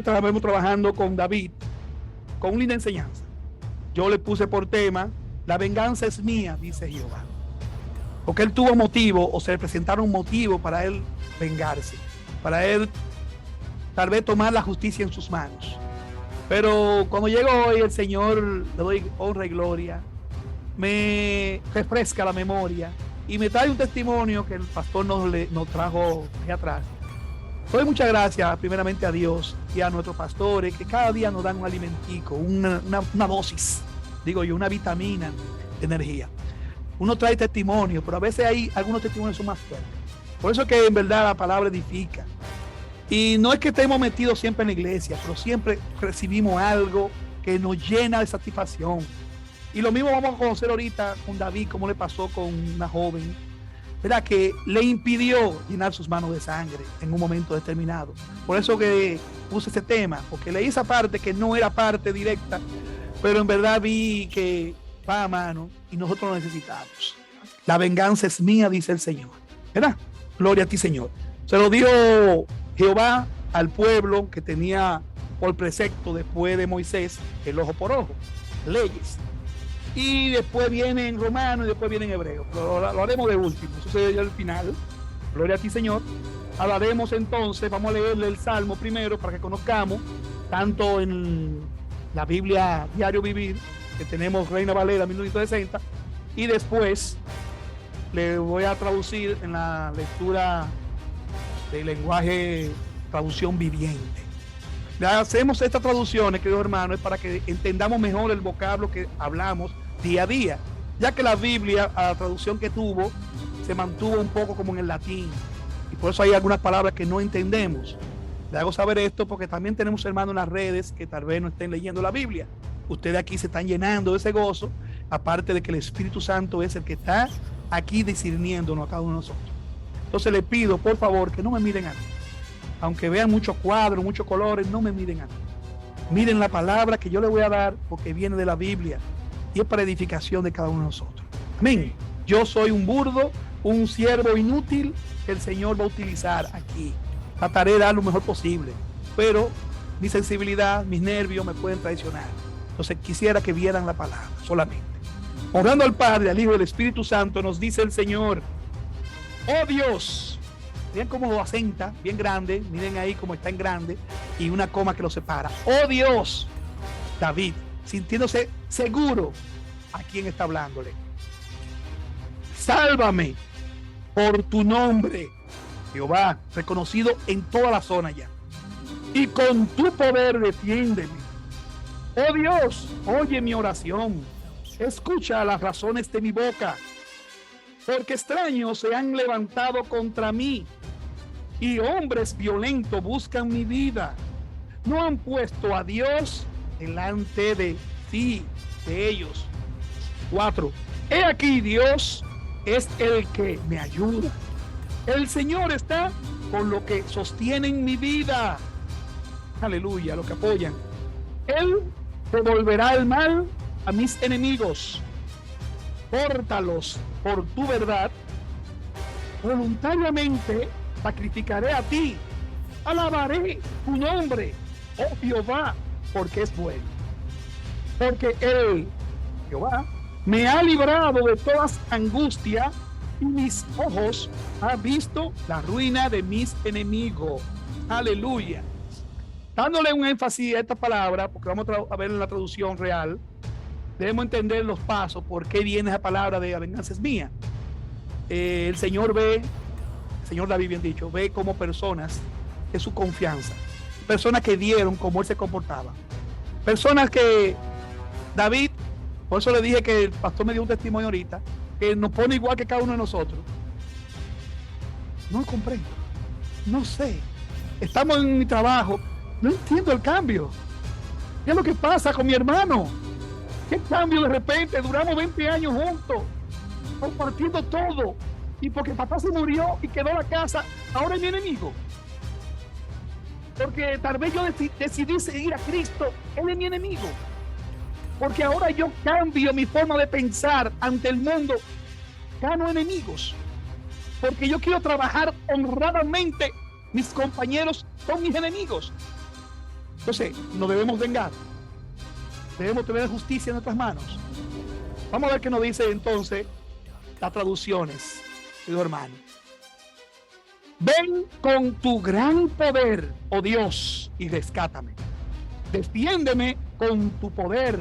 estábamos trabajando con David, con linda enseñanza. Yo le puse por tema, la venganza es mía, dice Jehová. Porque él tuvo motivo, o se le presentaron motivo para él vengarse, para él tal vez tomar la justicia en sus manos. Pero cuando llego hoy, el Señor, le doy honra y gloria, me refresca la memoria y me trae un testimonio que el pastor nos trajo aquí atrás. Doy muchas gracias primeramente a Dios y a nuestros pastores que cada día nos dan un alimentico, una dosis, digo yo, una vitamina de energía. Uno trae testimonio, pero a veces hay algunos testimonios que son más fuertes. Por eso que en verdad la palabra edifica. Y no es que estemos metidos siempre en la iglesia, pero siempre recibimos algo que nos llena de satisfacción. Y lo mismo vamos a conocer ahorita con David, como le pasó con una joven, ¿verdad? Que le impidió llenar sus manos de sangre en un momento determinado. Por eso que puse este tema, porque leí esa parte que no era parte directa, pero en verdad vi que va a mano y nosotros lo necesitamos. La venganza es mía, dice el Señor, ¿verdad? Gloria a ti, Señor. Se lo dio Jehová al pueblo que tenía por precepto después de Moisés el ojo por ojo, leyes. Y después viene en Romano y después viene en Hebreo. Lo haremos de último, eso se dio al final. Gloria a ti, Señor. Hablaremos entonces, vamos a leerle el Salmo primero para que conozcamos, tanto en la Biblia Diario Vivir, que tenemos Reina Valera 1960, y después le voy a traducir en la lectura del lenguaje, traducción viviente. Le hacemos estas traducciones, queridos hermanos, es para que entendamos mejor el vocablo que hablamos día a día, ya que la Biblia, a la traducción que tuvo, se mantuvo un poco como en el latín, y por eso hay algunas palabras que no entendemos. Le hago saber esto porque también tenemos hermanos en las redes que tal vez no estén leyendo la Biblia. Ustedes aquí se están llenando de ese gozo, aparte de que el Espíritu Santo es el que está aquí discerniéndonos a cada uno de nosotros. Entonces le pido, por favor, que no me miren a mí. Aunque vean muchos cuadros, muchos colores, no me miren a mí. Miren la palabra que yo le voy a dar porque viene de la Biblia y es para edificación de cada uno de nosotros. Amén. Yo soy un burdo, un siervo inútil que el Señor va a utilizar aquí. Trataré de dar lo mejor posible, pero mi sensibilidad, mis nervios me pueden traicionar. Entonces quisiera que vieran la palabra solamente. Honrando al Padre, al Hijo y al Espíritu Santo, nos dice el Señor: oh Dios, vean cómo lo acenta, bien grande, miren ahí cómo está en grande, y una coma que lo separa. Oh Dios, David, sintiéndose seguro a quién está hablándole. Sálvame por tu nombre, Jehová, reconocido en toda la zona ya. Y con tu poder defiéndeme. Oh Dios, oye mi oración, escucha las razones de mi boca, porque extraños se han levantado contra mí y hombres violentos buscan mi vida. No han puesto a Dios delante de ti, de ellos. 4. He aquí, Dios es el que me ayuda. El Señor está con lo que sostienen mi vida. Aleluya, lo que apoyan. Él devolverá el mal a mis enemigos. Córtalos por tu verdad. Voluntariamente sacrificaré a ti. Alabaré tu nombre, oh Jehová, porque es bueno. Porque Él, Jehová, me ha librado de todas angustias y mis ojos han visto la ruina de mis enemigos. Aleluya. Dándole un énfasis a esta palabra, porque vamos a ver en la traducción real, debemos entender los pasos, por qué viene esa palabra de la venganza es mía. El Señor ve, el Señor David bien dicho, ve como personas de su confianza, personas que dieron como él se comportaba, personas que David, por eso le dije que el pastor me dio un testimonio ahorita, que nos pone igual que cada uno de nosotros. No comprendo, no sé, estamos en mi trabajo, no entiendo el cambio. ¿Qué es lo que pasa con mi hermano? ¿Qué cambio de repente? Duramos 20 años juntos, compartiendo todo, y porque papá se murió y quedó la casa, ahora es mi enemigo. Porque tal vez yo decidí seguir a Cristo, él es mi enemigo. Porque ahora yo cambio mi forma de pensar ante el mundo, gano enemigos. Porque yo quiero trabajar honradamente, mis compañeros son mis enemigos. Entonces, no debemos vengar. Debemos tener justicia en nuestras manos. Vamos a ver qué nos dice entonces las traducciones, querido hermano. Ven con tu gran poder, oh Dios, y rescátame. Defiéndeme con tu poder.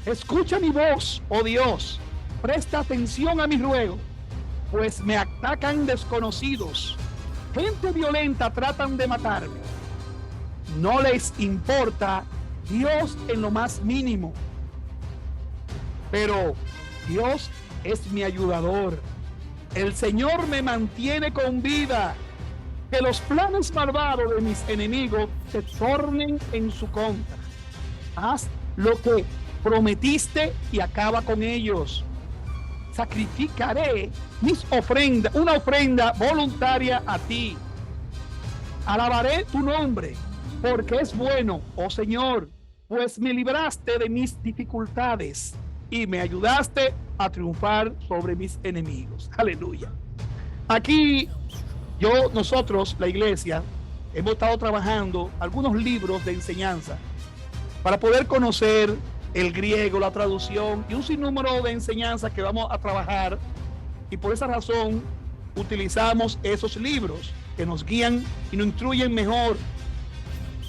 Escucha mi voz, oh Dios. Presta atención a mi ruego, pues me atacan desconocidos. Gente violenta tratan de matarme. No les importa Dios en lo más mínimo. Pero Dios es mi ayudador. El Señor me mantiene con vida. Que los planes malvados de mis enemigos se tornen en su contra. Haz lo que prometiste y acaba con ellos. Sacrificaré una ofrenda voluntaria a ti. Alabaré tu nombre, porque es bueno, oh Señor, pues me libraste de mis dificultades y me ayudaste a triunfar sobre mis enemigos. Aleluya. Aquí nosotros, la iglesia, hemos estado trabajando algunos libros de enseñanza para poder conocer el griego, la traducción y un sinnúmero de enseñanzas que vamos a trabajar, y por esa razón utilizamos esos libros que nos guían y nos instruyen mejor.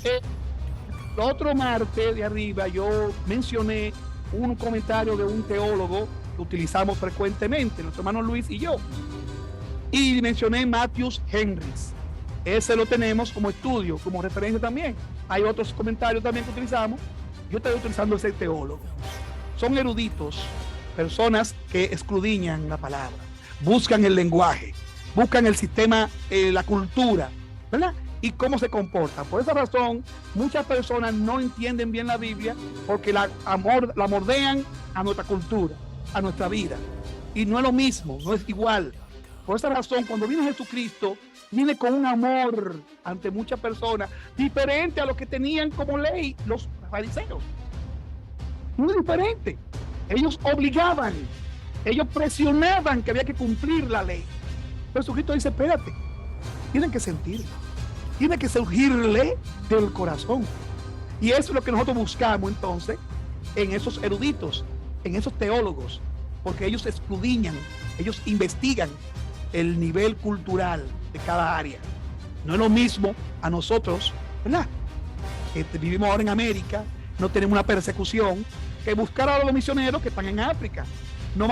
El otro martes de arriba yo mencioné un comentario de un teólogo que utilizamos frecuentemente, nuestro hermano Luis y yo, y mencioné Matthews Henrys. Ese lo tenemos como estudio, como referencia también. Hay otros comentarios también que utilizamos. Yo estoy utilizando ese teólogo. Son eruditos, personas que escudriñan la palabra, buscan el lenguaje, buscan el sistema, la cultura, ¿verdad? Y cómo se comporta. Por esa razón, muchas personas no entienden bien la Biblia porque la mordean a nuestra cultura, a nuestra vida. Y no es lo mismo, no es igual. Por esa razón, cuando viene Jesucristo, viene con un amor ante muchas personas, diferente a lo que tenían como ley los fariseos. Muy diferente. Ellos obligaban, ellos presionaban que había que cumplir la ley. Pero Jesucristo dice, espérate, tienen que sentirlo. Tiene que surgirle del corazón. Y eso es lo que nosotros buscamos entonces en esos eruditos, en esos teólogos, porque ellos escudriñan, ellos investigan el nivel cultural de cada área. No es lo mismo a nosotros, ¿verdad? Que vivimos ahora en América, no tenemos una persecución, que buscar a los misioneros que están en África. No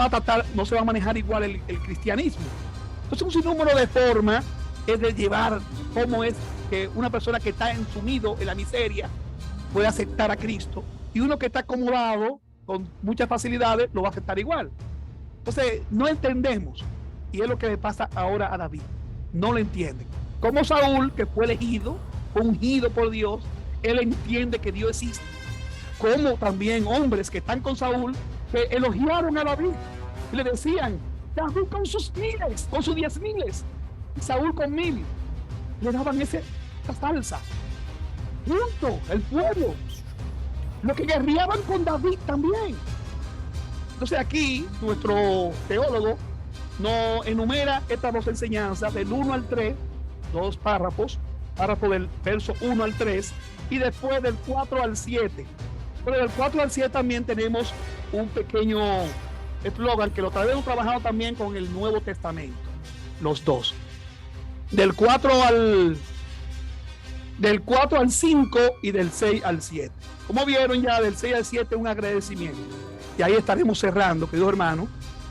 se va a manejar igual el cristianismo. Entonces, un sinnúmero de formas es de llevar cómo es que una persona que está sumido en la miseria puede aceptar a Cristo, y uno que está acomodado con muchas facilidades lo va a aceptar igual. Entonces no entendemos, y es lo que le pasa ahora a David. No lo entienden. Como Saúl, que fue elegido, fue ungido por Dios, él entiende que Dios existe. Como también hombres que están con Saúl, que elogiaron a David y le decían, David con sus miles, con sus 10,000, y Saúl con 1,000, le daban esa salsa. Junto, el pueblo, los que guerreaban con David también. Entonces aquí nuestro teólogo nos enumera estas dos enseñanzas del 1 al 3, dos párrafos, párrafo del verso 1 al 3 y después del 4 al 7. Pero del 4 al 7 también tenemos un pequeño eslogan que lo hemos trabajado también con el Nuevo Testamento, los dos. Del 4 al 5 y del 6 al 7. Como vieron ya, del 6 al 7 un agradecimiento. Y ahí estaremos cerrando, queridos hermanos.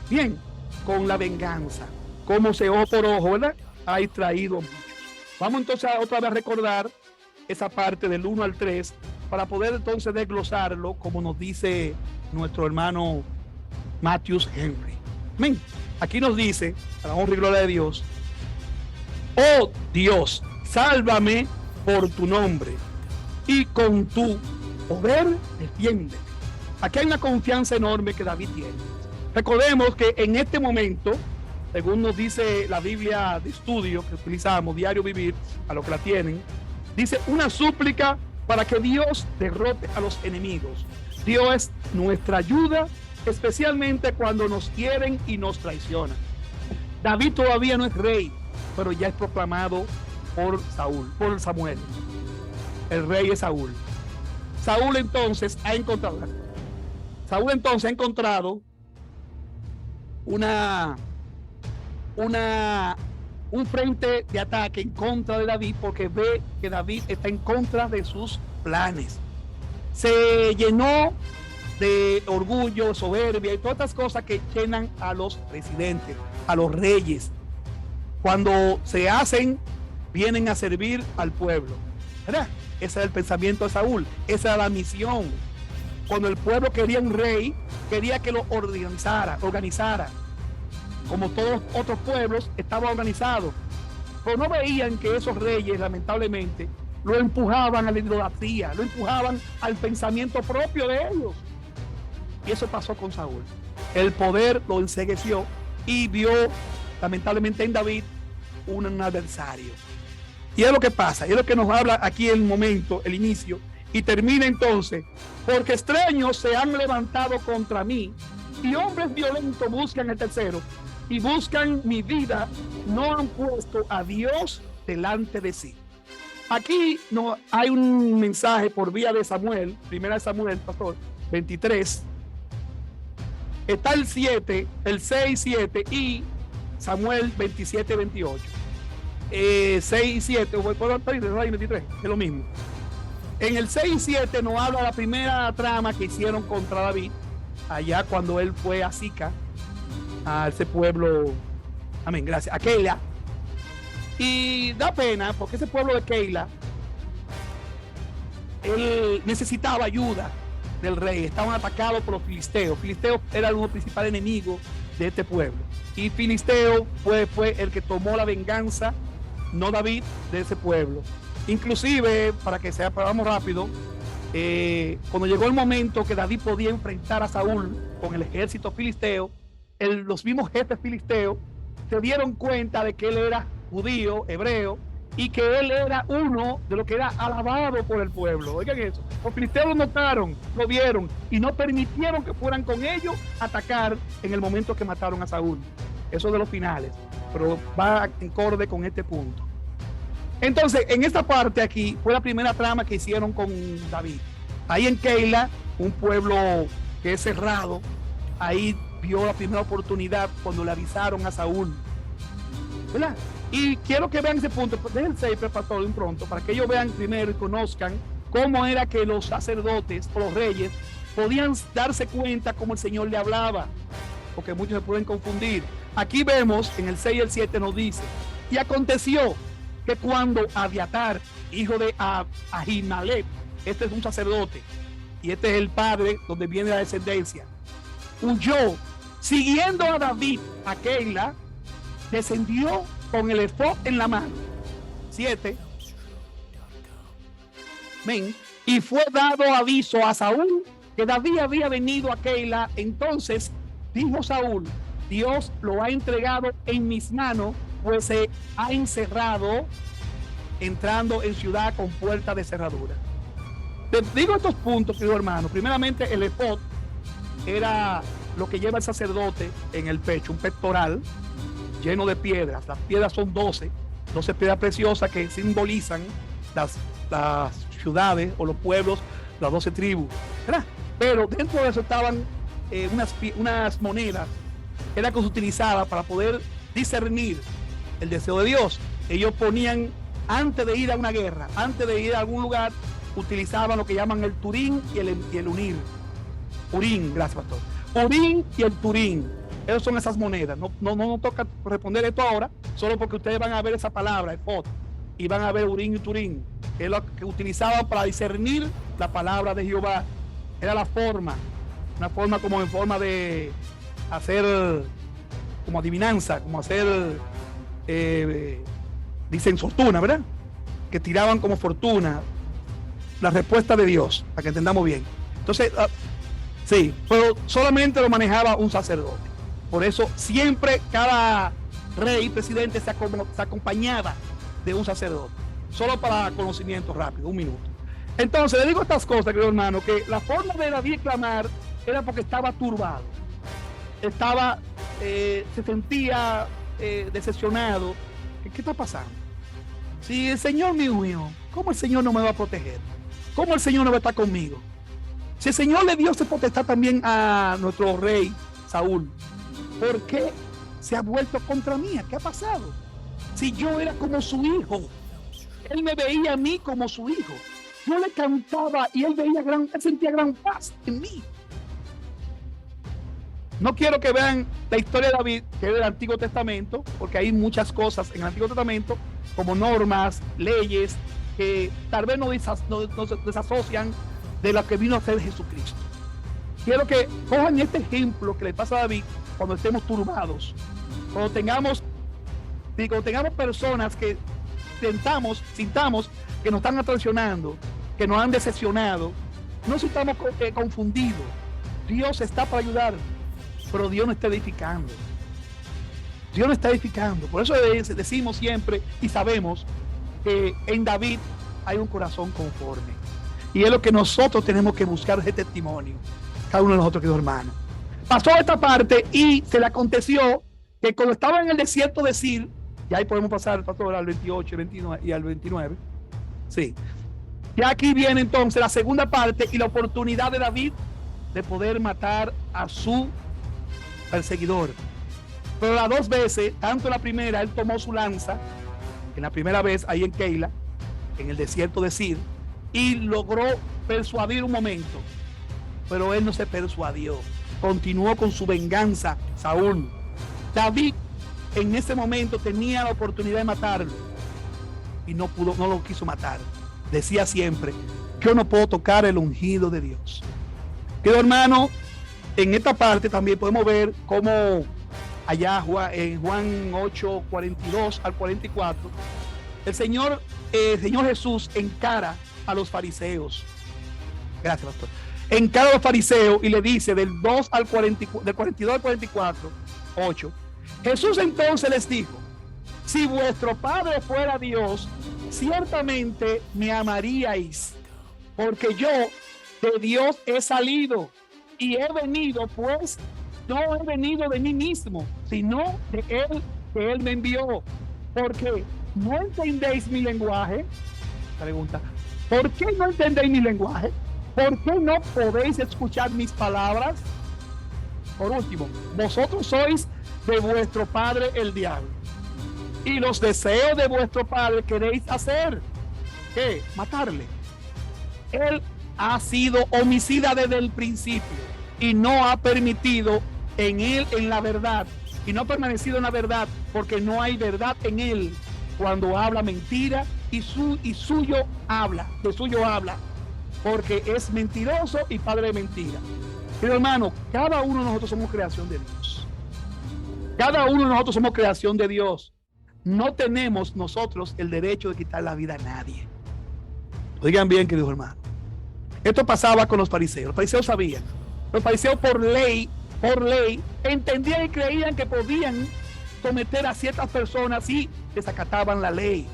Bien, con la venganza. Como se ojo por ojo, ¿verdad? Ha traído muchos. Vamos entonces otra vez a recordar esa parte del 1 al 3 para poder entonces desglosarlo como nos dice nuestro hermano Matthews Henry. Amén. Aquí nos dice, a la honra y gloria de Dios, oh Dios, sálvame por tu nombre y con tu poder defiéndeme. Aquí hay una confianza enorme que David tiene. Recordemos que en este momento, según nos dice la Biblia de estudio que utilizamos, Diario Vivir, a los que la tienen, dice una súplica para que Dios derrote a los enemigos. Dios es nuestra ayuda, especialmente cuando nos quieren y nos traicionan. David todavía no es rey, pero ya es proclamado por Samuel. el rey es Saúl. Saúl entonces ha encontrado un frente de ataque en contra de David, porque ve que David está en contra de sus planes. Se llenó de orgullo, soberbia y todas estas cosas que llenan a los presidentes, a los reyes. Cuando se hacen, vienen a servir al pueblo, ¿verdad? Ese era el pensamiento de Saúl, esa era la misión. Cuando el pueblo quería un rey, quería que lo organizara, como todos los otros pueblos, estaba organizado. Pero no veían que esos reyes, lamentablemente, lo empujaban a la idolatría, lo empujaban al pensamiento propio de ellos. Y eso pasó con Saúl. El poder lo encegueció y vio, lamentablemente, en David un adversario. Y es lo que pasa, es lo que nos habla aquí el momento, el inicio, y termina entonces: porque extraños se han levantado contra mí y hombres violentos buscan el tercero y buscan mi vida, no han puesto a Dios delante de sí. Aquí no hay un mensaje por vía de Samuel, primera de Samuel, pastor, 23. Está el 7, el 6, 7 y Samuel 27, 28. 6 y 7, ¿puedo 23? Es lo mismo. En el 6 y 7 nos habla la primera trama que hicieron contra David, allá cuando él fue a Sica, a ese pueblo, amén, gracias, a Keila. Y da pena porque ese pueblo de Keila, él necesitaba ayuda del rey, estaban atacados por los filisteos. Filisteos era uno de los principales enemigos de este pueblo. Y Filisteo fue el que tomó la venganza, no David, de ese pueblo. Inclusive, para que sepamos rápido, cuando llegó el momento que David podía enfrentar a Saúl con el ejército filisteo, los mismos jefes filisteos se dieron cuenta de que él era judío, hebreo, y que él era uno de los que era alabado por el pueblo. Oigan eso, los filisteos lo notaron, lo vieron y no permitieron que fueran con ellos a atacar en el momento que mataron a Saúl. Eso de los finales, pero va en acorde con este punto. Entonces, en esta parte aquí fue la primera trama que hicieron con David. Ahí en Keila, un pueblo que es cerrado, ahí vio la primera oportunidad cuando le avisaron a Saúl, ¿verdad? Y quiero que vean ese punto, déjense pastor de pronto, para que ellos vean primero y conozcan cómo era que los sacerdotes o los reyes podían darse cuenta cómo el Señor le hablaba, porque muchos se pueden confundir. Aquí vemos, en el 6 y el 7 nos dice: y aconteció que cuando Abiatar, hijo de Ahimelech, este es un sacerdote, y este es el padre donde viene la descendencia, huyó siguiendo a David a Keila, descendió con el efod en la mano. 7. Ven. Y fue dado aviso a Saúl que David había venido a Keila. Entonces dijo Saúl: Dios lo ha entregado en mis manos, pues se ha encerrado, entrando en ciudad con puerta de cerradura. Te digo estos puntos, querido hermano. Primeramente, el efod era lo que lleva el sacerdote en el pecho, un pectoral lleno de piedras. Las piedras son 12 piedras preciosas que simbolizan las ciudades o los pueblos, las 12 tribus, ¿verdad? Pero dentro de eso estaban unas monedas que eran utilizadas para poder discernir el deseo de Dios. Ellos ponían, antes de ir a una guerra, antes de ir a algún lugar, utilizaban lo que llaman el turín y el unir. Urín, gracias, pastor. Urín y el turín. Esas son esas monedas. No toca responder esto ahora, solo porque ustedes van a ver esa palabra, efod, y van a ver Urín y Turín, que es lo que utilizaban para discernir la palabra de Jehová. Era la forma, una forma como en forma de hacer, como adivinanza, como hacer, dicen fortuna, ¿verdad? Que tiraban como fortuna la respuesta de Dios, para que entendamos bien. Entonces, sí, pero solamente lo manejaba un sacerdote. Por eso siempre cada rey, presidente se acompañaba de un sacerdote. Solo para conocimiento rápido, un minuto. Entonces le digo estas cosas, querido hermano, que la forma de David clamar era porque estaba turbado. Se sentía decepcionado. ¿Qué está pasando? Si el Señor mío ¿cómo el Señor no me va a proteger? ¿Cómo el Señor no va a estar conmigo? Si el Señor le dio ese potestad también a nuestro rey Saúl, ¿por qué se ha vuelto contra mí? ¿Qué ha pasado? Si yo era como su hijo, él me veía a mí como su hijo. Yo le cantaba y él sentía gran paz en mí. No quiero que vean la historia de David, que es del Antiguo Testamento, porque hay muchas cosas en el Antiguo Testamento, como normas, leyes, que tal vez nos desasocian de lo que vino a ser Jesucristo. Quiero que cojan este ejemplo que le pasa a David cuando estemos turbados, cuando tengamos personas que sintamos que nos están traicionando, que nos han decepcionado, no sintamos confundidos. Dios está para ayudar, pero Dios no está edificando. Dios no está edificando. Por eso decimos siempre y sabemos que en David hay un corazón conforme. Y es lo que nosotros tenemos que buscar, ese testimonio. Cada uno de nosotros, queridos hermanos. Pasó esta parte y se le aconteció que cuando estaba en el desierto de Zin, y ahí podemos pasar, pastor, al 28 29, y al 29. Sí. Y aquí viene entonces la segunda parte y la oportunidad de David de poder matar a su perseguidor. Pero las dos veces, tanto en la primera, él tomó su lanza, en la primera vez ahí en Keila, en el desierto de Zin, y logró persuadir un momento, pero él no se persuadió, continuó con su venganza. Saúl, David en ese momento tenía la oportunidad de matarlo y no lo quiso matar. Decía siempre: yo no puedo tocar el ungido de Dios. Querido hermano, en esta parte también podemos ver cómo allá en Juan 8, 42 al 44, el Señor Jesús encara a los fariseos. Gracias, pastor. Encara a los fariseos y le dice del 42 al 44, 8. Jesús entonces les dijo: si vuestro Padre fuera Dios, ciertamente me amaríais, porque yo de Dios he salido y he venido, pues no he venido de mí mismo, sino de Él que Él me envió. Porque no entendéis mi lenguaje. Pregunta: ¿por qué no entendéis mi lenguaje? ¿Por qué no podéis escuchar mis palabras? Por último, vosotros sois de vuestro padre el diablo, y los deseos de vuestro padre queréis hacer. ¿Qué? Matarle. Él ha sido homicida desde el principio y no ha permitido en él, en la verdad, y no ha permanecido en la verdad, porque no hay verdad en él. Cuando habla mentira de suyo habla, porque es mentiroso y padre de mentira. Pero hermano, cada uno de nosotros somos creación de Dios. Cada uno de nosotros somos creación de Dios. No tenemos nosotros el derecho de quitar la vida a nadie. Oigan bien, queridos hermanos. Esto pasaba con los fariseos. Los fariseos sabían. Los fariseos por ley, entendían y creían que podían someter a ciertas personas y desacataban la ley.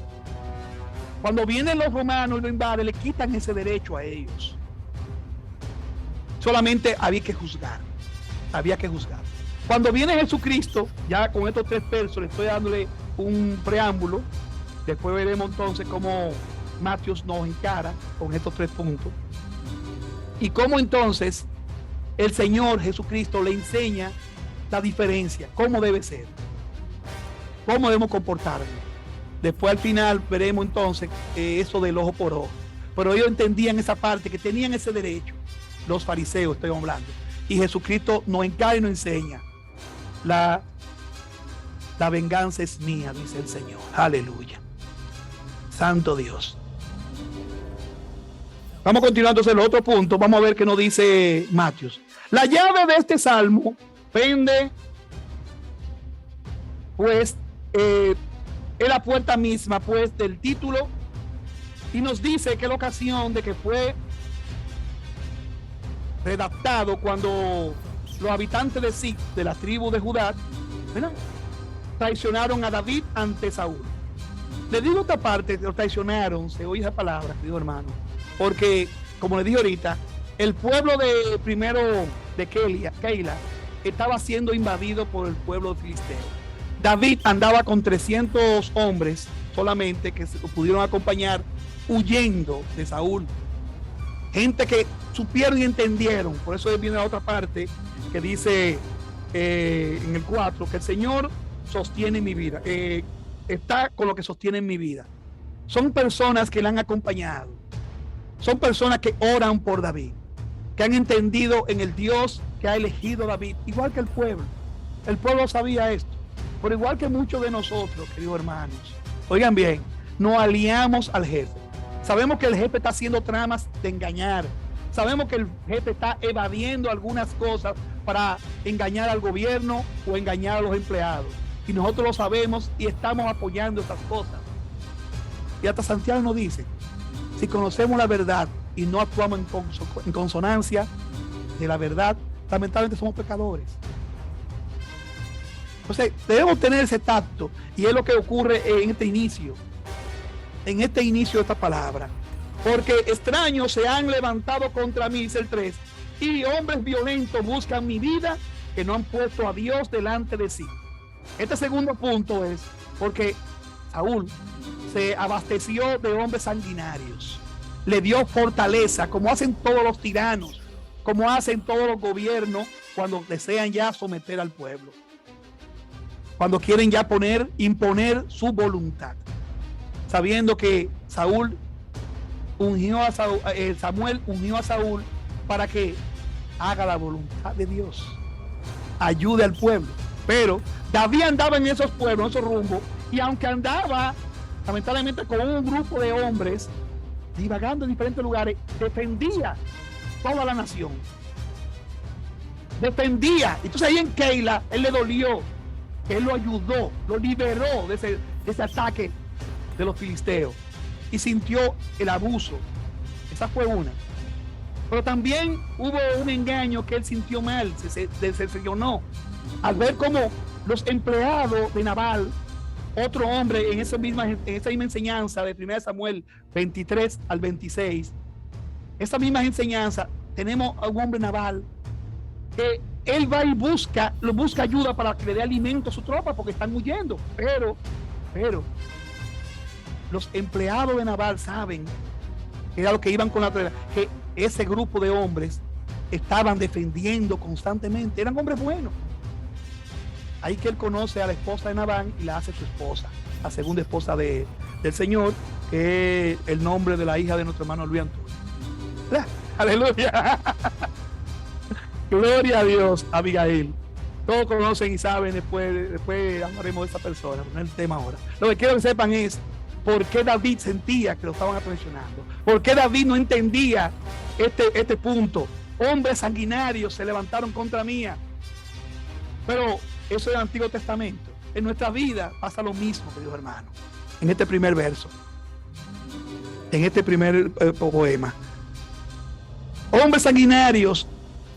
Cuando vienen los romanos y lo invaden, le quitan ese derecho a ellos. Solamente había que juzgar. Cuando viene Jesucristo, ya con estos 3 versos, le estoy dándole un preámbulo. Después veremos entonces cómo Matios nos encara con estos 3 puntos. Y cómo entonces el Señor Jesucristo le enseña la diferencia, cómo debe ser, cómo debemos comportarnos. Después al final veremos entonces eso del ojo por ojo. Pero ellos entendían esa parte, que tenían ese derecho. Los fariseos estoy hablando. Y Jesucristo nos encara y nos enseña. La venganza es mía, dice el Señor. Aleluya. Santo Dios. Vamos a continuar entonces el otro punto. Vamos a ver qué nos dice Matios. La llave de este salmo pende, pues, es la puerta misma, pues, del título, y nos dice que la ocasión de que fue redactado cuando los habitantes de Zin, de la tribu de Judá, ¿verdad?, traicionaron a David ante Saúl. Le digo esta parte, lo traicionaron, se oye esa palabra, querido hermano, porque, como le dije ahorita, el pueblo de primero de Keila estaba siendo invadido por el pueblo filisteo. David andaba con 300 hombres solamente que se pudieron acompañar huyendo de Saúl. Gente que supieron y entendieron. Por eso viene la otra parte que dice en el 4, que el Señor sostiene mi vida. Está con lo que sostiene mi vida. Son personas que le han acompañado. Son personas que oran por David, que han entendido en el Dios que ha elegido David, igual que el pueblo. El pueblo sabía esto, pero igual que muchos de nosotros, queridos hermanos, oigan bien, nos aliamos al jefe. Sabemos que el jefe está haciendo tramas de engañar. Sabemos que el jefe está evadiendo algunas cosas para engañar al gobierno o engañar a los empleados. Y nosotros lo sabemos y estamos apoyando estas cosas. Y hasta Santiago nos dice, si conocemos la verdad y no actuamos en consonancia de la verdad, lamentablemente somos pecadores. Entonces, debemos tener ese tacto, y es lo que ocurre en este inicio de esta palabra. Porque extraños se han levantado contra mí, dice el 3, y hombres violentos buscan mi vida, que no han puesto a Dios delante de sí. Este segundo punto es porque Saúl se abasteció de hombres sanguinarios, le dio fortaleza, como hacen todos los tiranos, como hacen todos los gobiernos cuando desean ya someter al pueblo, cuando quieren ya imponer su voluntad, sabiendo que Samuel ungió a Saúl para que haga la voluntad de Dios, ayude al pueblo. Pero David andaba en esos pueblos, en esos rumbos, y aunque andaba lamentablemente con un grupo de hombres divagando en diferentes lugares, defendía toda la nación, defendía. Entonces ahí en Keila él le dolió, él lo ayudó, lo liberó de ese ataque de los filisteos, y sintió el abuso. Esa fue una. Pero también hubo un engaño que él sintió mal, se decepcionó al ver cómo los empleados de Nabal, otro hombre en esa misma enseñanza de 1 Samuel 23 al 26, esa misma enseñanza, tenemos a un hombre Nabal que él va y busca ayuda para que le dé alimento a su tropa porque están huyendo, pero los empleados de Nabal saben que era lo que iban con la tarea, que ese grupo de hombres estaban defendiendo constantemente, eran hombres buenos. Ahí que él conoce a la esposa de Nabal y la hace su esposa, la segunda esposa del Señor, que es el nombre de la hija de nuestro hermano Luis Antonio. Aleluya. Gloria a Dios, Abigail. Todos conocen y saben, después hablaremos de esa persona, no es el tema ahora. Lo que quiero que sepan es por qué David sentía que lo estaban traicionando, por qué David no entendía este punto. Hombres sanguinarios se levantaron contra mí. Pero eso es el Antiguo Testamento. En nuestra vida pasa lo mismo, queridos hermanos. En este primer verso, en este primer poema, hombres sanguinarios,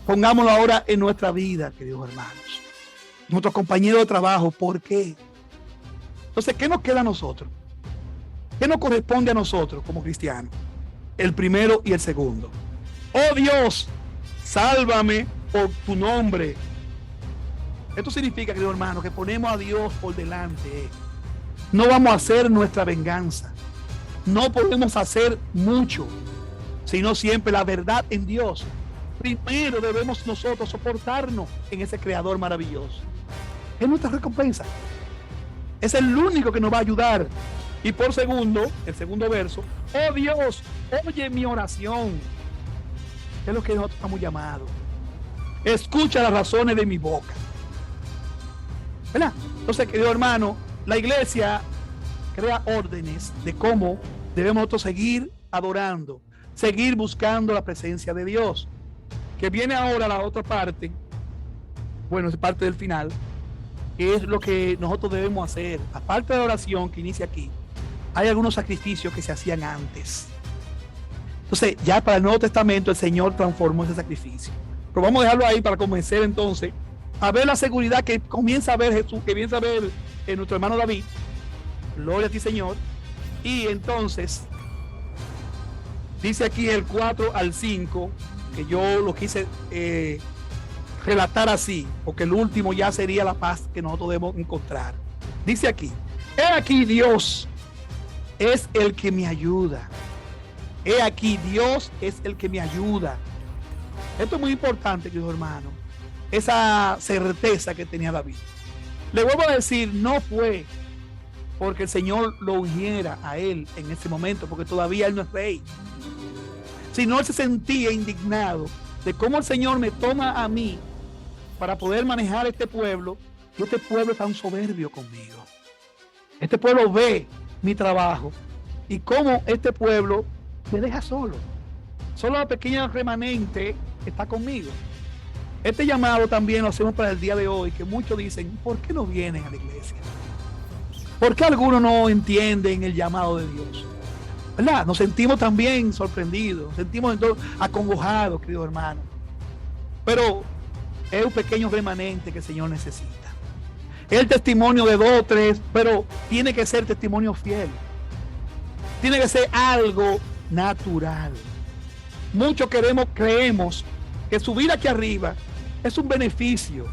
pongámoslo ahora en nuestra vida, queridos hermanos. Nuestros compañeros de trabajo, ¿por qué? Entonces, ¿qué nos queda a nosotros? ¿Qué nos corresponde a nosotros como cristianos? El primero y el segundo. Oh Dios, sálvame por tu nombre. Esto significa, querido hermano, que ponemos a Dios por delante. No vamos a hacer nuestra venganza. No podemos hacer mucho, sino siempre la verdad en Dios. Primero debemos nosotros soportarnos en ese Creador maravilloso. Es nuestra recompensa. Es el único que nos va a ayudar. Y por segundo, el segundo verso, oh Dios, oye mi oración. Es lo que nosotros estamos llamados. Escucha las razones de mi boca. ¿Verdad? Entonces, querido hermano, la iglesia crea órdenes de cómo debemos nosotros seguir adorando, seguir buscando la presencia de Dios. Que viene ahora la otra parte, bueno, es parte del final, que es lo que nosotros debemos hacer. Aparte de la oración que inicia aquí, hay algunos sacrificios que se hacían antes. Entonces, ya para el Nuevo Testamento el Señor transformó ese sacrificio. Pero vamos a dejarlo ahí para comenzar entonces a ver la seguridad que comienza a ver Jesús, que comienza a ver nuestro hermano David. Gloria a ti, Señor. Y entonces, dice aquí el 4 al 5, que yo lo quise relatar así, porque el último ya sería la paz que nosotros debemos encontrar. Dice aquí, he aquí Dios es el que me ayuda. He aquí, Dios es el que me ayuda. Esto es muy importante, querido hermano. Esa certeza que tenía David. Le vuelvo a decir, no fue porque el Señor lo ungiera a él en ese momento, porque todavía él no es rey. Sino él se sentía indignado de cómo el Señor me toma a mí para poder manejar este pueblo, y este pueblo es tan soberbio conmigo. Este pueblo ve mi trabajo y cómo este pueblo me deja solo. Solo la pequeña remanente está conmigo. Este llamado también lo hacemos para el día de hoy, que muchos dicen, ¿por qué no vienen a la iglesia? ¿Por qué algunos no entienden el llamado de Dios? ¿Verdad? Nos sentimos también sorprendidos, nos sentimos entonces acongojados, querido hermano. Pero es un pequeño remanente que el Señor necesita. Es el testimonio de 2 o 3, pero tiene que ser testimonio fiel. Tiene que ser algo natural. Muchos creemos que subir aquí arriba es un beneficio.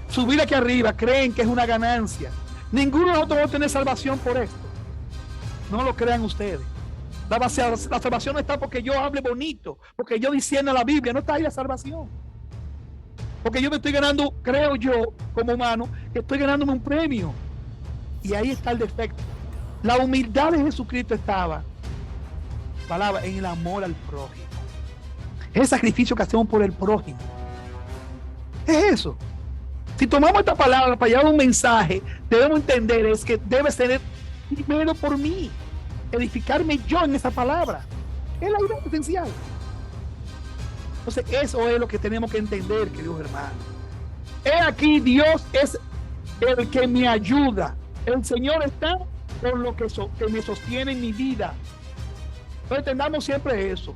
Subir aquí arriba creen que es una ganancia. Ninguno de nosotros va a tener salvación por esto. No lo crean ustedes. La salvación no está porque yo hable bonito, porque yo discienda la Biblia, no está ahí la salvación. Porque yo me estoy ganando, creo yo, como humano, que estoy ganándome un premio. Y ahí está el defecto. La humildad de Jesucristo estaba, palabra, en el amor al prójimo. Es el sacrificio que hacemos por el prójimo. Es eso. Si tomamos esta palabra para llevar un mensaje, debemos entender es que debe ser primero por mí. Edificarme yo en esa palabra. Es la idea esencial. Entonces eso es lo que tenemos que entender, queridos hermanos. He aquí, Dios es el que me ayuda. El Señor está por lo que me sostiene en mi vida. Entonces entendamos siempre eso.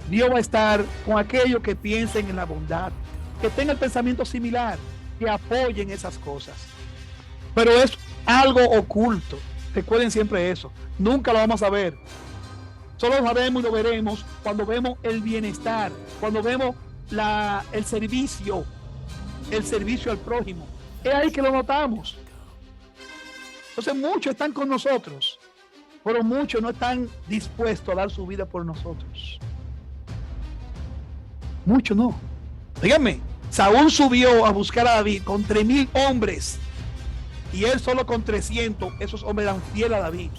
Dios va a estar con aquellos que piensen en la bondad, que tengan pensamiento similar, que apoyen esas cosas. Pero es algo oculto. Recuerden siempre eso. Nunca lo vamos a ver. Solo lo sabemos y lo veremos cuando vemos el bienestar, cuando vemos el servicio al prójimo. Es ahí que lo notamos. Entonces muchos están con nosotros, pero muchos no están dispuestos a dar su vida por nosotros. Muchos no. Díganme, Saúl subió a buscar a David con 3,000 hombres y él solo con 300. Esos hombres eran fieles a David.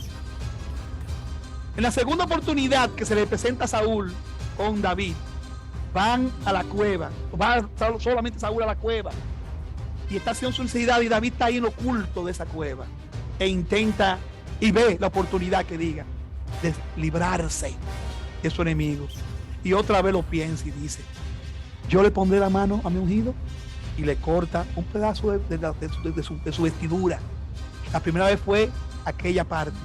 En la segunda oportunidad que se le presenta a Saúl con David, van a la cueva, va solamente Saúl a la cueva y está haciendo su necesidad y David está ahí en lo oculto de esa cueva e intenta y ve la oportunidad que diga de librarse de sus enemigos. Y otra vez lo piensa y dice, yo le pondré la mano a mi ungido, y le corta un pedazo de su vestidura. La primera vez fue aquella parte.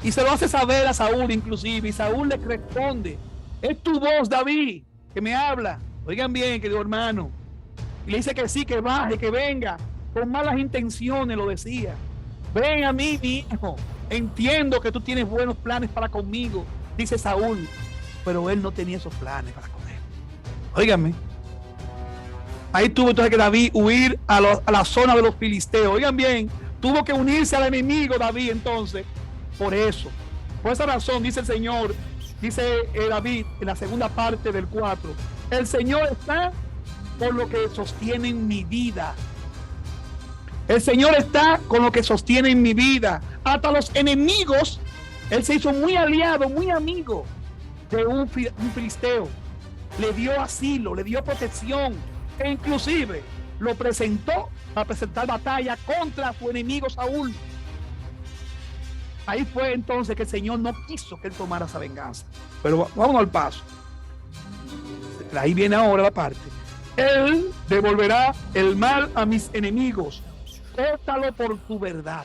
Y se lo hace saber a Saúl inclusive, y Saúl le responde, es tu voz, David, que me habla. Oigan bien, querido hermano. Y le dice que sí, que baje, que venga. Con malas intenciones lo decía. Ven a mí, mi hijo. Entiendo que tú tienes buenos planes para conmigo, dice Saúl. Pero él no tenía esos planes para con él. Óiganme. Ahí tuvo entonces que David huir a la zona de los filisteos. Oigan bien, tuvo que unirse al enemigo David entonces. Por eso, por esa razón dice el Señor, dice David en la segunda parte del 4, el Señor está por lo que sostiene en mi vida. El Señor está con lo que sostiene en mi vida. Hasta los enemigos, Él se hizo muy aliado, muy amigo de un filisteo. Le dio asilo, le dio protección e inclusive lo presentó para presentar batalla contra su enemigo Saúl. Ahí fue entonces que el Señor no quiso que él tomara esa venganza. Pero vamos al paso. Ahí viene ahora la parte. Él devolverá el mal a mis enemigos. Córtalo por tu verdad.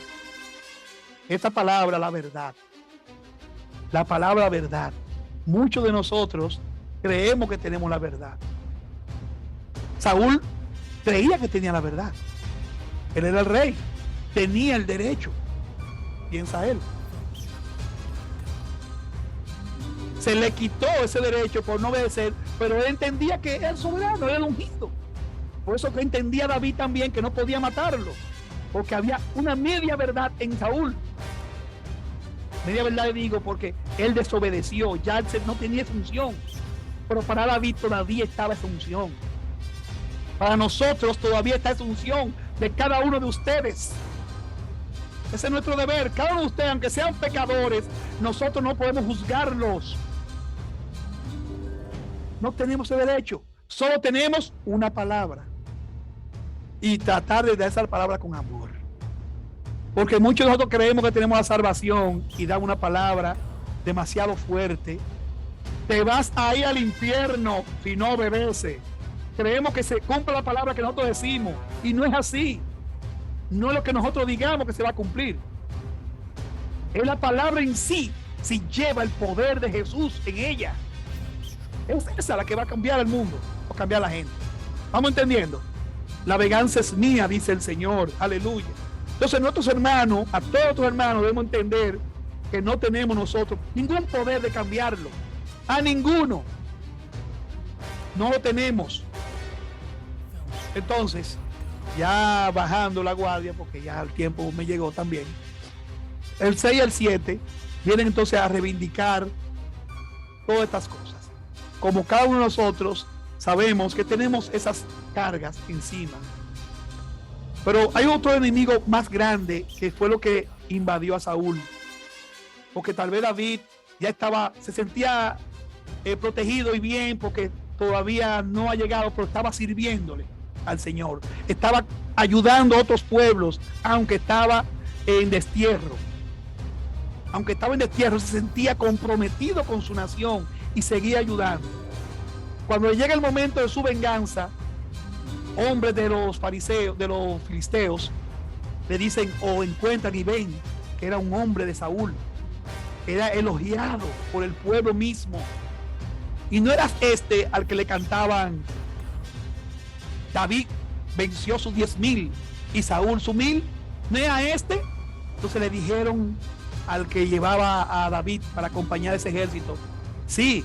Esta palabra, la verdad. La palabra verdad. Muchos de nosotros creemos que tenemos la verdad. Saúl creía que tenía la verdad. Él era el rey. Tenía el derecho. Piensa él. Se le quitó ese derecho por no obedecer, pero él entendía que era el soberano, era el ungido. Por eso que entendía David también que no podía matarlo, porque había una media verdad en Saúl. Media verdad le digo porque él desobedeció, ya él no tenía esa unción. Pero para David todavía estaba esa unción. Para nosotros todavía está esa unción de cada uno de ustedes. Ese es nuestro deber. Cada uno de ustedes, aunque sean pecadores, nosotros no podemos juzgarlos. No tenemos ese derecho. Solo tenemos una palabra. Y tratar de dar esa palabra con amor. Porque muchos de nosotros creemos que tenemos la salvación y dan una palabra demasiado fuerte. Te vas a ir al infierno si no obedeces. Creemos que se cumple la palabra que nosotros decimos. Y no es así. No es lo que nosotros digamos que se va a cumplir. Es la palabra en sí, si lleva el poder de Jesús en ella. Es esa la que va a cambiar el mundo o cambiar a la gente. ¿Vamos entendiendo? La venganza es mía, dice el Señor. Aleluya. Entonces nuestros hermanos, a todos nuestros hermanos, debemos entender que no tenemos nosotros ningún poder de cambiarlo. A ninguno. No lo tenemos. Entonces, ya bajando la guardia, porque ya el tiempo me llegó también, el 6 y el 7 vienen entonces a reivindicar todas estas cosas. Como cada uno de nosotros sabemos que tenemos esas cargas encima. Pero hay otro enemigo más grande que fue lo que invadió a Saúl. Porque tal vez David ya se sentía protegido y bien porque todavía no ha llegado, pero estaba sirviéndole al Señor. Estaba ayudando a otros pueblos, aunque estaba en destierro. Aunque estaba en destierro, se sentía comprometido con su nación y seguía ayudando. Cuando llega el momento de su venganza, hombres de los fariseos, de los filisteos, le dicen o encuentran y ven que era un hombre de Saúl, era elogiado por el pueblo mismo, y no era este al que le cantaban: David venció sus 10,000 y Saúl su 1,000, no era este. Entonces le dijeron al que llevaba a David para acompañar ese ejército: sí,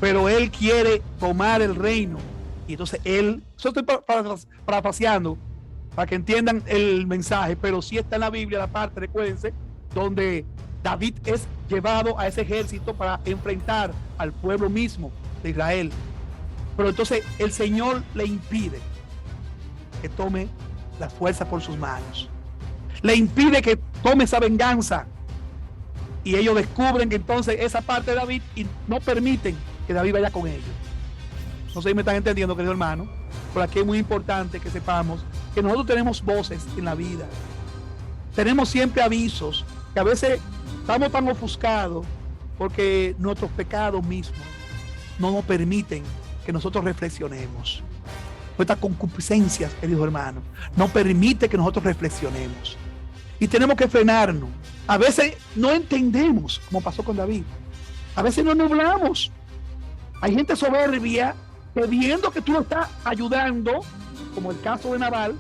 pero él quiere tomar el reino. Y entonces él, yo estoy parafraseando para que entiendan el mensaje, pero sí está en la Biblia la parte, recuérdense, donde David es llevado a ese ejército para enfrentar al pueblo mismo de Israel. Pero entonces el Señor le impide que tome la fuerza por sus manos. Le impide que tome esa venganza. Y ellos descubren que entonces esa parte de David y no permiten que David vaya con ellos. No sé si me están entendiendo, querido hermano. Por aquí es muy importante que sepamos que nosotros tenemos voces en la vida. Tenemos siempre avisos, que a veces estamos tan ofuscados porque nuestros pecados mismos no nos permiten que nosotros reflexionemos. Nuestras concupiscencias, querido hermano, no permite que nosotros reflexionemos. Y tenemos que frenarnos. A veces no entendemos, como pasó con David. A veces nos nublamos. Hay gente soberbia que viendo que tú lo estás ayudando, como el caso de Nabal,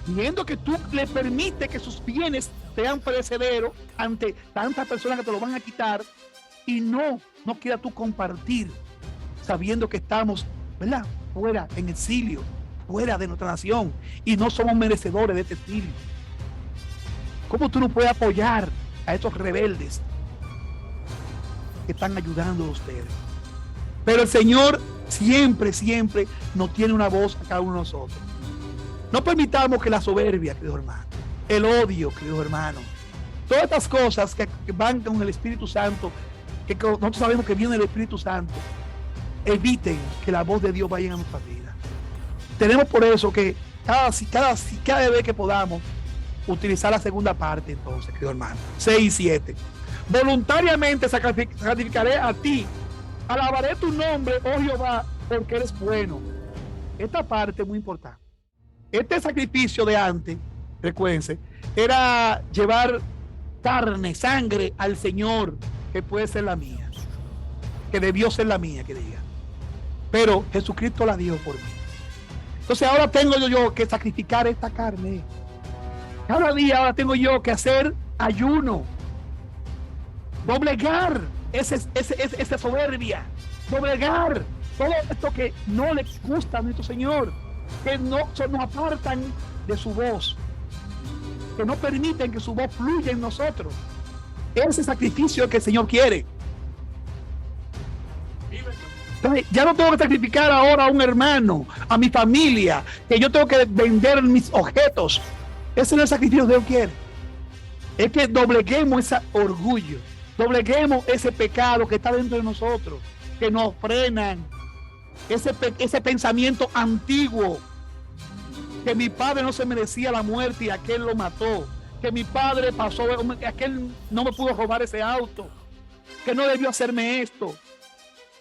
viendo que tú le permites que sus bienes sean perecederos ante tantas personas que te lo van a quitar, y no quieras tú compartir, sabiendo que estamos, ¿verdad?, fuera, en exilio, fuera de nuestra nación, y no somos merecedores de este exilio. ¿Cómo tú no puedes apoyar a estos rebeldes que están ayudando a ustedes? Pero el Señor siempre nos tiene una voz a cada uno de nosotros. No permitamos que la soberbia, querido hermano, el odio, querido hermano, todas estas cosas que van con el Espíritu Santo, que nosotros sabemos que viene del Espíritu Santo, eviten que la voz de Dios vaya a nuestra vida. Tenemos por eso que cada vez que podamos utilizar la segunda parte, entonces, querido hermano, 6 y 7. Voluntariamente sacrificaré a ti, alabaré tu nombre, oh Jehová, porque eres bueno. Esta parte es muy importante. Este sacrificio de antes, recuérdense, era llevar carne, sangre al Señor, que puede ser la mía, que debió ser la mía, que diga. Pero Jesucristo la dio por mí. Entonces ahora tengo yo que sacrificar esta carne. Cada día ahora tengo yo que hacer ayuno, doblegar esa soberbia, doblegar todo esto que no le gusta a nuestro Señor, que no nos apartan de su voz, que no permiten que su voz fluya en nosotros. Ese sacrificio que el Señor quiere. Entonces, ya no tengo que sacrificar ahora a un hermano, a mi familia, que yo tengo que vender mis objetos. Ese no es el sacrificio que Dios quiere. Es que dobleguemos ese orgullo, dobleguemos ese pecado que está dentro de nosotros, que nos frenan, ese pensamiento antiguo, que mi padre no se merecía la muerte y aquel lo mató, que mi padre pasó, aquel no me pudo robar ese auto, que no debió hacerme esto,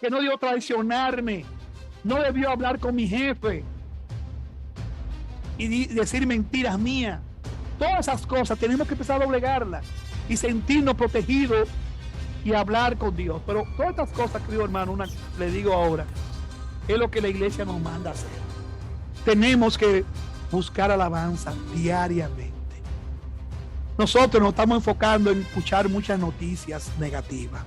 que no debió traicionarme, no debió hablar con mi jefe y decir mentiras mías. Todas esas cosas tenemos que empezar a doblegarlas y sentirnos protegidos y hablar con Dios. Pero todas estas cosas, querido hermano, le digo ahora, es lo que la iglesia nos manda a hacer. Tenemos que buscar alabanza diariamente. Nosotros nos estamos enfocando en escuchar muchas noticias negativas.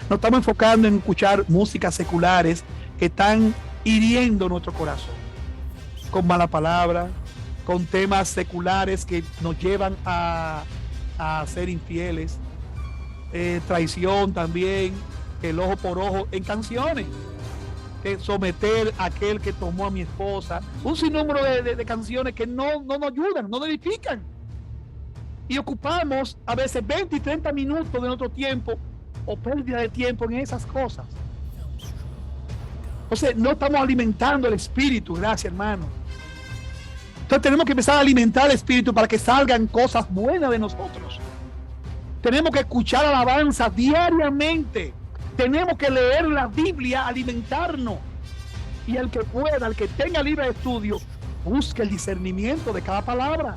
Nos estamos enfocando en escuchar músicas seculares que están hiriendo nuestro corazón con mala palabra, con temas seculares que nos llevan a ser infieles, traición también, el ojo por ojo, en canciones, que someter a aquel que tomó a mi esposa, un sinnúmero de canciones que no nos ayudan, no nos edifican. Y ocupamos a veces 20 y 30 minutos de nuestro tiempo o pérdida de tiempo en esas cosas. Entonces no estamos alimentando el espíritu. Gracias, hermano. Entonces tenemos que empezar a alimentar el espíritu para que salgan cosas buenas de nosotros. Tenemos que escuchar alabanza diariamente. Tenemos que leer la Biblia, alimentarnos. Y el que pueda, el que tenga libre de estudio, busque el discernimiento de cada palabra.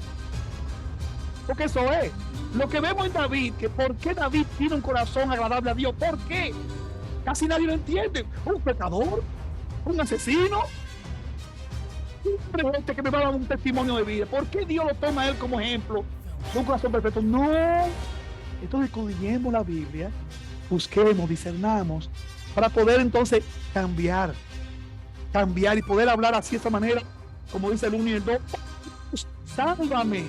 Porque eso es lo que vemos en David, que por qué David tiene un corazón agradable a Dios. ¿Por qué? Casi nadie lo entiende. Un pecador, un asesino, un hombre que me va a dar un testimonio de vida. ¿Por qué Dios lo toma a él como ejemplo de un corazón perfecto? No. Entonces escudriñemos la Biblia, busquemos, discernamos, para poder entonces cambiar y poder hablar así de esta manera, como dice el 1 y el 2. Sálvame.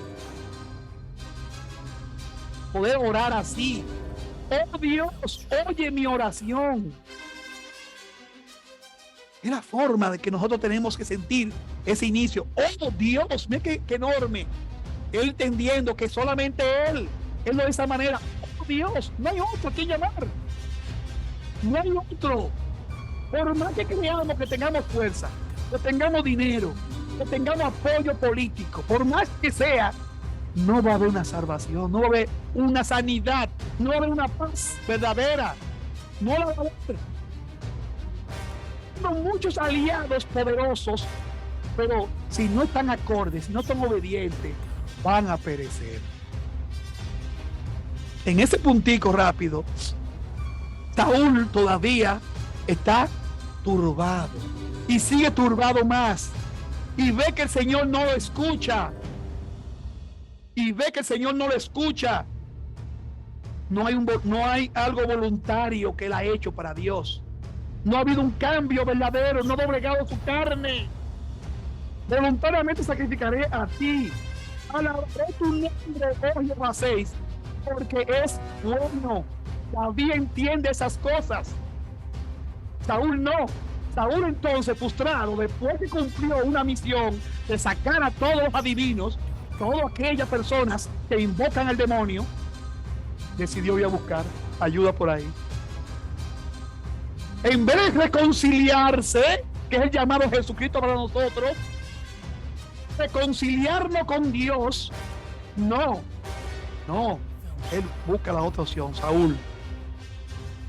Poder orar así. Oh Dios, oye mi oración. Es la forma de que nosotros tenemos que sentir ese inicio. Oh Dios, mira qué enorme. Él entendiendo que solamente Él lo de esa manera. Oh Dios, no hay otro a quien llamar. No hay otro. Por más que creamos que tengamos fuerza, que tengamos dinero, que tengamos apoyo político, por más que sea, no va a haber una salvación, no va a haber una sanidad, no va a haber una paz verdadera. No la va a haber. Son muchos aliados poderosos, pero si no están acordes, si no son obedientes, van a perecer. En ese puntico rápido, Saúl todavía está turbado y sigue turbado más y ve que el Señor no lo escucha. No hay algo voluntario que él ha hecho para Dios. No ha habido un cambio verdadero, no ha doblegado su carne. Voluntariamente sacrificaré a ti. Alabaré tu nombre, oh Jehová 6, porque es bueno. David entiende esas cosas. Saúl no. Saúl entonces, frustrado, después que cumplió una misión de sacar a todos los adivinos, todas aquellas personas que invocan al demonio, decidió ir a buscar ayuda por ahí. En vez de reconciliarse, que es el llamado de Jesucristo para nosotros, reconciliarnos con Dios, no, él busca la otra opción, Saúl.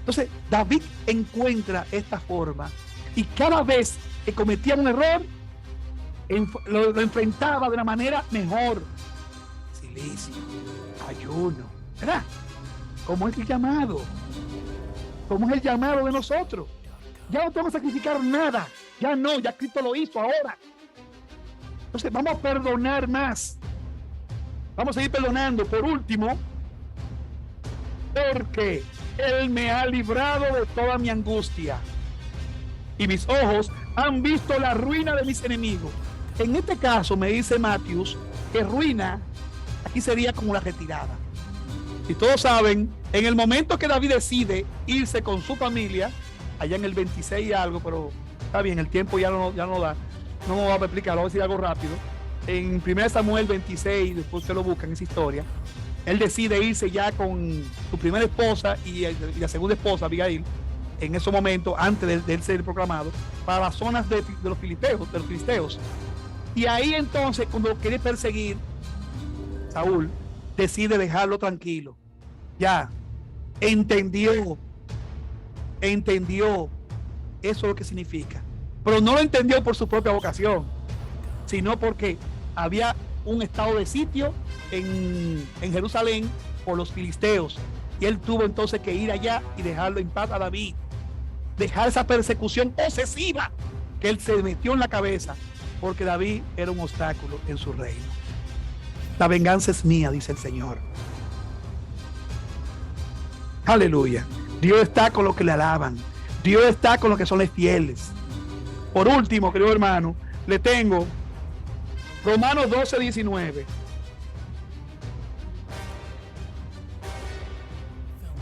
Entonces David encuentra esta forma y cada vez que cometía un error lo enfrentaba de una manera mejor. Silicio, ayuno, ¿verdad? ¿Cómo es el llamado? ¿Cómo es el llamado de nosotros? Ya no tengo que sacrificar nada. Ya no, ya Cristo lo hizo ahora. Entonces vamos a perdonar más. Vamos a seguir perdonando. Por último, porque Él me ha librado de toda mi angustia y mis ojos han visto la ruina de mis enemigos. En este caso me dice Matthews que ruina aquí sería como la retirada. Y todos saben, en el momento que David decide irse con su familia, allá en el 26 y algo, pero está bien, el tiempo ya no da, no me va a explicar, voy a decir algo rápido. En 1 Samuel 26, después usted lo busca en esa historia, él decide irse ya con su primera esposa y la segunda esposa, Abigail, en ese momento, antes de él ser proclamado, para las zonas de los filisteos. Y ahí entonces, cuando lo quiere perseguir, Saúl decide dejarlo tranquilo. Ya, entendió eso es lo que significa. Pero no lo entendió por su propia vocación, sino porque había un estado de sitio en Jerusalén por los filisteos. Y él tuvo entonces que ir allá y dejarlo en paz a David. Dejar esa persecución obsesiva que él se metió en la cabeza, porque David era un obstáculo en su reino. La venganza es mía, dice el Señor. Aleluya. Dios está con los que le alaban. Dios está con los que son fieles. Por último, querido hermano, le tengo Romanos 12:19.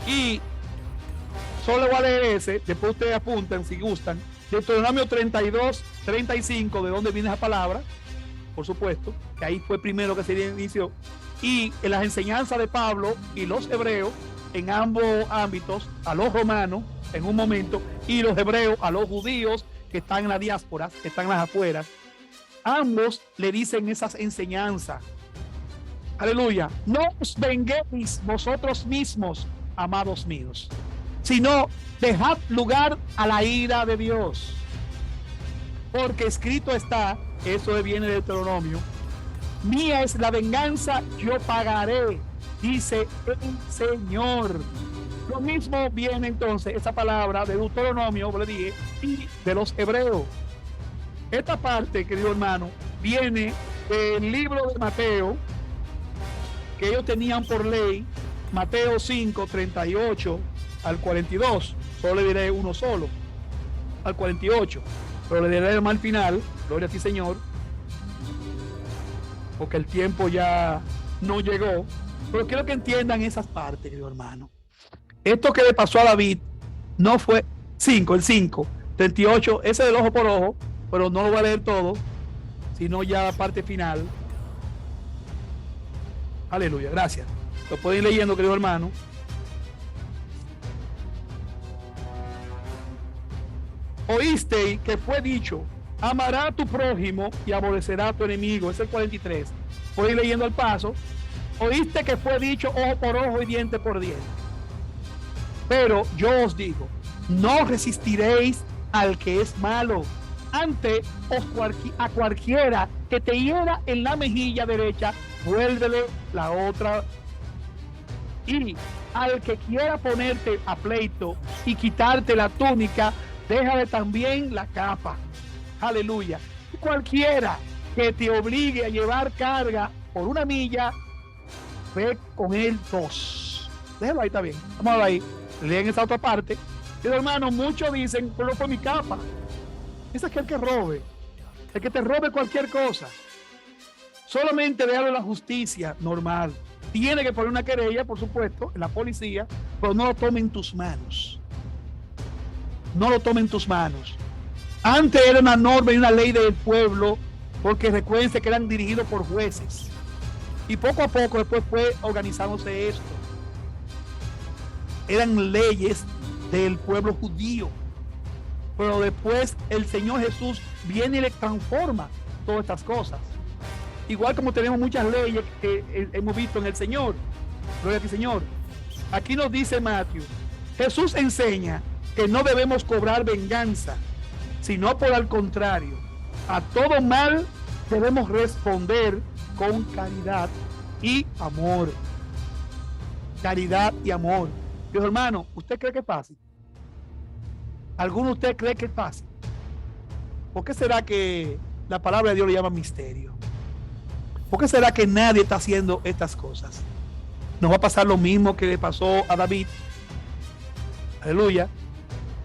Y solo voy a leer ese, después ustedes apuntan si gustan. Deuteronomio 32:35, de dónde viene esa palabra, por supuesto, que ahí fue primero que se inició. Y en las enseñanzas de Pablo y los hebreos, en ambos ámbitos, a los romanos en un momento, y los hebreos a los judíos que están en la diáspora, que están en las afueras, ambos le dicen esas enseñanzas. Aleluya. No os venguéis vosotros mismos, amados míos, sino dejad lugar a la ira de Dios. Porque escrito está, eso viene de Deuteronomio, mía es la venganza, yo pagaré, dice el Señor. Lo mismo viene entonces esa palabra de Deuteronomio, le dije, y de los hebreos. Esta parte, querido hermano, viene del libro de Mateo, que ellos tenían por ley, Mateo 5:38 al 42. Solo le diré uno solo, al 48, pero le diré más al final. Gloria a ti, Señor, porque el tiempo ya no llegó. Pero quiero que entiendan esas partes, querido hermano. Esto que le pasó a David no fue el 5:38, ese del ojo por ojo, pero no lo voy a leer todo, sino ya la parte final. Aleluya, gracias. Lo pueden ir leyendo, querido hermano. Oíste que fue dicho, amará a tu prójimo y aborrecerá a tu enemigo. Es el 43. Pueden ir leyendo al paso. Oíste que fue dicho, ojo por ojo y diente por diente. Pero yo os digo, no resistiréis al que es malo. Ante a cualquiera que te hiera en la mejilla derecha, vuélvele la otra. Y al que quiera ponerte a pleito y quitarte la túnica, déjale también la capa. Aleluya. Cualquiera que te obligue a llevar carga por 1 milla, ve con él 2. Déjalo ahí, está bien. Vamos a ver ahí. Leen esa otra parte. Pero hermano, muchos dicen, pero por mi capa. Es aquel que robe. El que te robe cualquier cosa. Solamente déjalo en la justicia normal. Tiene que poner una querella, por supuesto, en la policía, pero no lo tome en tus manos. No lo tome en tus manos. Antes era una norma y una ley del pueblo, porque recuérdense que eran dirigidos por jueces. Y poco a poco después fue organizándose esto. Eran leyes del pueblo judío. Pero después el Señor Jesús viene y le transforma todas estas cosas. Igual como tenemos muchas leyes que hemos visto en el Señor. Gloria a ti, Señor. Aquí nos dice Mateo, Jesús enseña que no debemos cobrar venganza, sino por el contrario, a todo mal debemos responder con caridad y amor. Caridad y amor. Dios hermano, ¿usted cree que es fácil? ¿Alguno de ustedes cree que es fácil? ¿Por qué será que la palabra de Dios le llama misterio? ¿Por qué será que nadie está haciendo estas cosas? Nos va a pasar lo mismo que le pasó a David. Aleluya.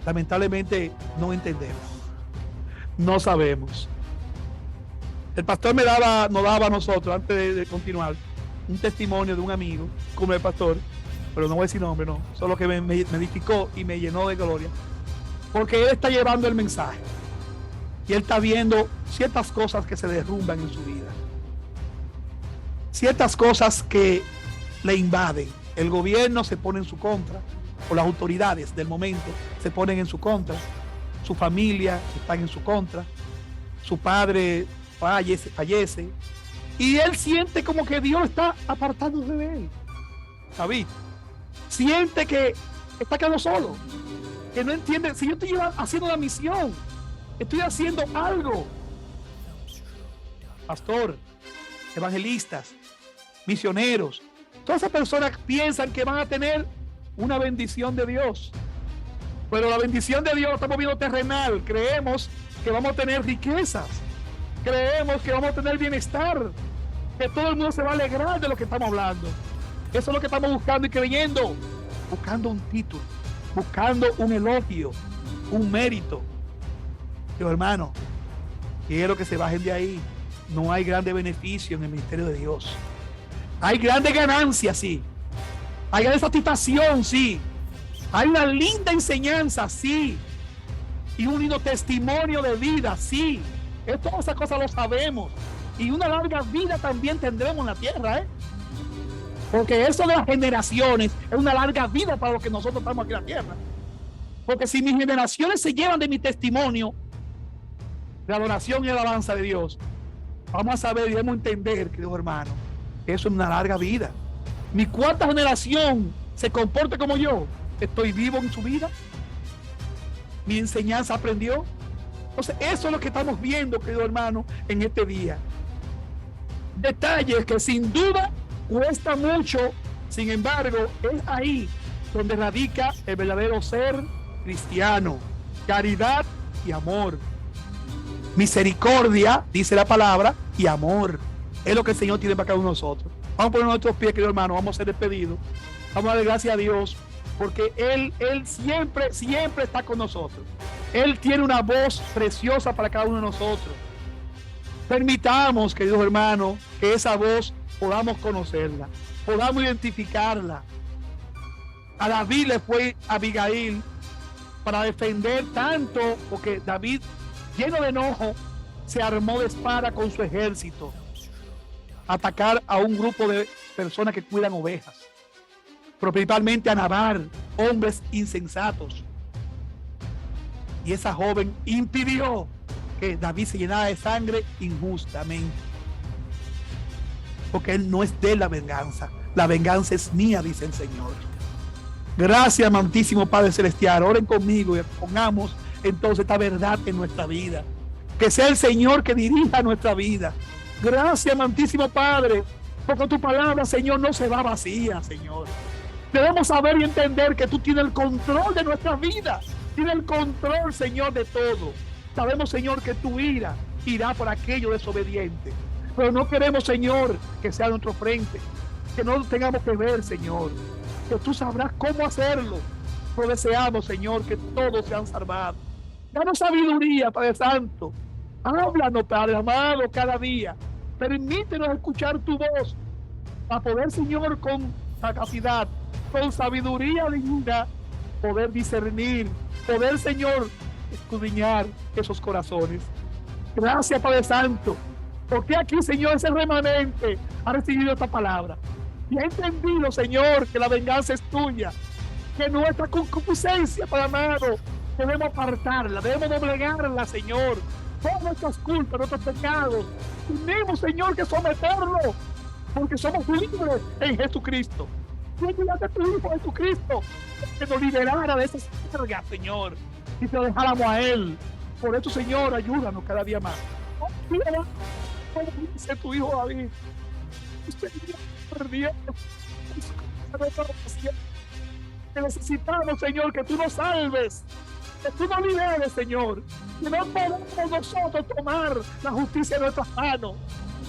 Lamentablemente no entendemos. No sabemos. El pastor nos daba a nosotros, antes de continuar, un testimonio de un amigo, como el pastor, pero no voy a decir nombre, no, solo que me edificó y me llenó de gloria, porque él está llevando el mensaje y él está viendo ciertas cosas que se derrumban en su vida, ciertas cosas que le invaden. El gobierno se pone en su contra, o las autoridades del momento se ponen en su contra, su familia está en su contra, su padre fallece, y él siente como que Dios está apartándose de él. David siente que está quedando solo, que no entiende, si yo estoy haciendo la misión, estoy haciendo algo. Pastor, evangelistas, misioneros, todas esas personas piensan que van a tener una bendición de Dios, pero la bendición de Dios la estamos viendo terrenal. Creemos que vamos a tener riquezas, creemos que vamos a tener bienestar, que todo el mundo se va a alegrar de lo que estamos hablando. Eso es lo que estamos buscando y creyendo, buscando un título, buscando un elogio, un mérito. Yo, hermano, quiero que se bajen de ahí. No hay grande beneficio en el ministerio de Dios. Hay grande ganancia, sí. Hay grande satisfacción, sí. Hay una linda enseñanza, sí. Y un lindo testimonio de vida, sí. Todas esas cosas lo sabemos. Y una larga vida también tendremos en la tierra, ¿eh? Porque eso de las generaciones es una larga vida para los que nosotros estamos aquí en la tierra. Porque si mis generaciones se llevan de mi testimonio de adoración y alabanza de Dios, vamos a saber y debemos entender, queridos hermanos, que eso es una larga vida. Mi cuarta generación se comporte como yo. Estoy vivo en su vida. Mi enseñanza aprendió. Entonces, eso es lo que estamos viendo, querido hermano, en este día. Detalles que sin duda cuesta mucho, sin embargo, es ahí donde radica el verdadero ser cristiano. Caridad y amor. Misericordia, dice la palabra, y amor. Es lo que el Señor tiene para cada uno de nosotros. Vamos a poner nuestros pies, querido hermano, vamos a ser despedidos. Vamos a darle gracias a Dios, porque Él siempre está con nosotros. Él tiene una voz preciosa para cada uno de nosotros. Permitamos, queridos hermanos, que esa voz podamos conocerla, podamos identificarla. A David le fue Abigail para defender tanto, porque David, lleno de enojo, se armó de espada con su ejército, atacar a un grupo de personas que cuidan ovejas, pero principalmente a Nabal, hombres insensatos. Y esa joven impidió que David se llenara de sangre injustamente, porque él no es de la venganza es mía, dice el Señor. Gracias, amantísimo Padre Celestial. Oren conmigo y pongamos entonces esta verdad en nuestra vida, que sea el Señor que dirija nuestra vida. Gracias, amantísimo Padre, porque tu palabra, Señor, no se va vacía, Señor. Debemos saber y entender que tú tienes el control de nuestra vida, tienes el control, Señor, de todo. Sabemos, Señor, que tu ira irá por aquello desobediente, pero no queremos, Señor, que sea nuestro frente, que no tengamos que ver, Señor, que tú sabrás cómo hacerlo, pero deseamos, Señor, que todos sean salvados. Danos sabiduría, Padre Santo. Háblanos, Padre amado, cada día. Permítenos escuchar tu voz, para poder, Señor, con capacidad, con sabiduría divina, poder discernir, poder, Señor, escudriñar esos corazones. Gracias, Padre Santo, porque aquí, Señor, ese remanente ha recibido esta palabra y ha entendido, Señor, que la venganza es tuya, que nuestra concupiscencia, Padre amado, debemos apartarla, debemos doblegarla, Señor. Todas nuestras culpas, nuestros pecados, tenemos, Señor, que someterlo, porque somos libres en Jesucristo. Tú ayudaste a tu Hijo Jesucristo, que nos liberara de esas cargas, Señor, y te dejáramos a Él. Por eso, Señor, ayúdanos cada día más. Como dice tu Hijo David, que necesitamos, Señor, que tú nos salves, que tú nos liberes, Señor, que no podemos nosotros tomar la justicia en nuestras manos,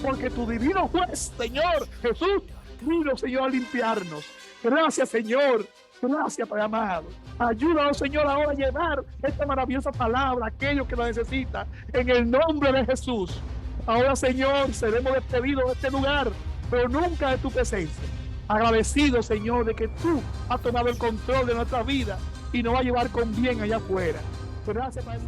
porque tu divino juez, Señor Jesús, vino, Señor, a limpiarnos. Gracias, Señor. Gracias, Padre amado. Ayúdanos, Señor, ahora a llevar esta maravillosa palabra a aquellos que la necesitan, en el nombre de Jesús. Ahora, Señor, seremos despedidos de este lugar, pero nunca de tu presencia. Agradecido, Señor, de que tú has tomado el control de nuestra vida y nos va a llevar con bien allá afuera. Gracias, Padre.